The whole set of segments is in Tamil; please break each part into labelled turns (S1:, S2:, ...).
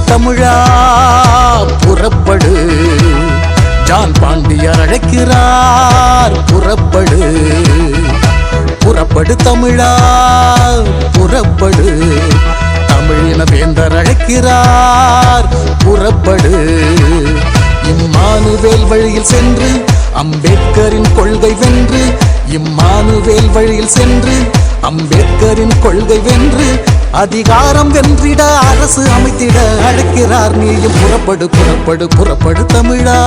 S1: தமிழா புறப்படு, ஜான் பாண்டியர் அழைக்கிறார் புறப்படு. புறப்படு தமிழா புறப்படு, தமிழின வேந்தர் அழைக்கிறார் புறப்படு. இம்மானுவேல் வழியில் சென்று அம்பேத்கரின் கொள்கை வென்று, இம்மானுவேல் வழியில் சென்று அம்பேத்கரின் கொள்கை வென்று, அதிகாரம் வென்றிட அரசு அமைத்திட அழைக்கிறார் நீயும் புறப்படு. புறப்படு புறப்படு தமிழா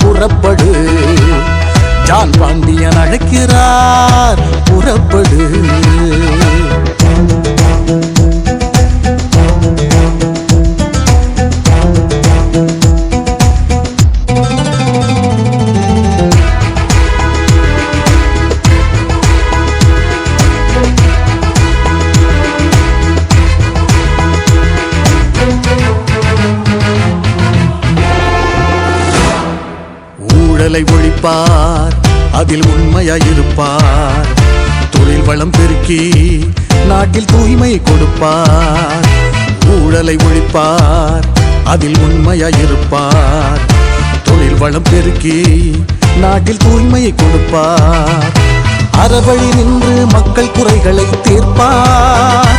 S1: புறப்படு, ஜான் பாண்டியன் அழைக்கிறார் புறப்படு. ஊழலை ஒழிப்பார், அதில் உண்மையாயிருப்பார். தொழில் வளம் பெருக்கி நாட்டில் தூய்மை கொடுப்பார். ஊழலை ஒழிப்பார், அதில் உண்மையாயிருப்பார். தொழில் வளம் பெருக்கி நாட்டில் தூய்மையை கொடுப்பார். அறவழி நின்று மக்கள் குறைகளை தீர்ப்பார்.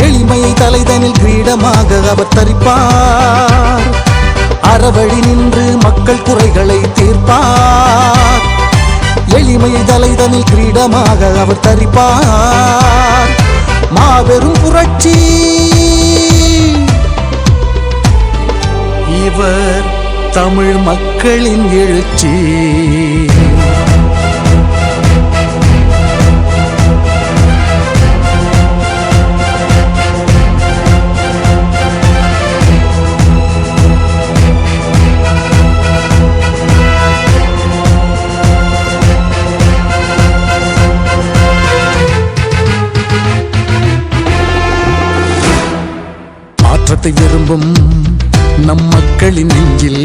S1: எளிமையை தலைதனில் கிரீடமாக அவர் தரிப்பார். அறவழி நின்று மக்கள் குறைகளை தீர்ப்பார். எளிமையை தலைதனில் கிரீடமாக அவர் தரிப்பார். மாபெரும் புரட்சி இவர், தமிழ் மக்களின் எழுச்சி. மாற்றத்தை விரும்பும் நம் மக்களின் நெஞ்சில்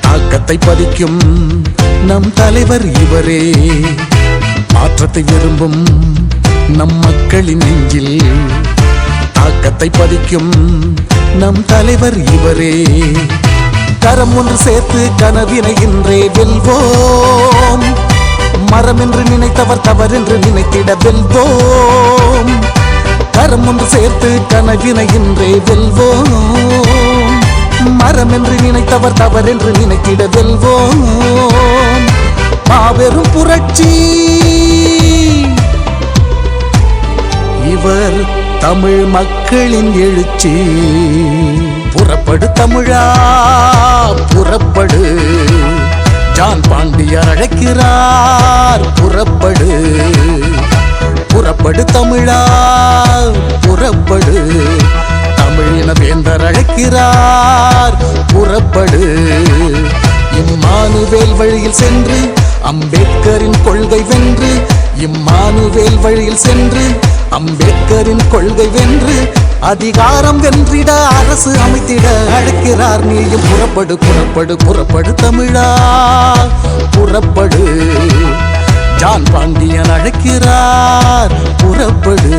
S1: தாக்கத்தை பதிக்கும் நம் தலைவர் இவரே. மாற்றத்தை விரும்பும் நம் மக்களின் நெஞ்சில் தாக்கத்தை பதிக்கும் நம் தலைவர் இவரே. கரம் ஒன்று சேர்த்து கனவினை இன்றே வெல்வோம். மரம் என்று நினைத்தவர் தவறென்று நினைத்திட வெல்வோம். கரம் ஒன்று சேர்த்து கனவினை இன்றே வெல்வோம். மரம் என்று நினைத்தவர் தவறென்று நினைத்திட வெல்வோம். மாபெரும் புரட்சி இவர், தமிழ் மக்களின் எழுச்சி. புறப்படு தமிழா புறப்படு, ஜான் பாண்டியர் அழைக்கிறார் புறப்படு. புறப்படு தமிழா புறப்படு, தமிழின வேந்தர் அழைக்கிறார் புறப்படு. இம்மானுவேல் வழியில் சென்று அம்பேத்கரின் கொள்கை வென்று, இம்மானுவேல் வழியில் சென்று அம்பேத்கரின் கொள்கை வென்று, அதிகாரம் வென்றிட அரசு அமைத்திட அழைக்கிறார் நீயும் புறப்படு. புறப்படு புறப்படு தமிழா புறப்படு, ஜான் பாண்டியன் அழைக்கிறார் புறப்படு.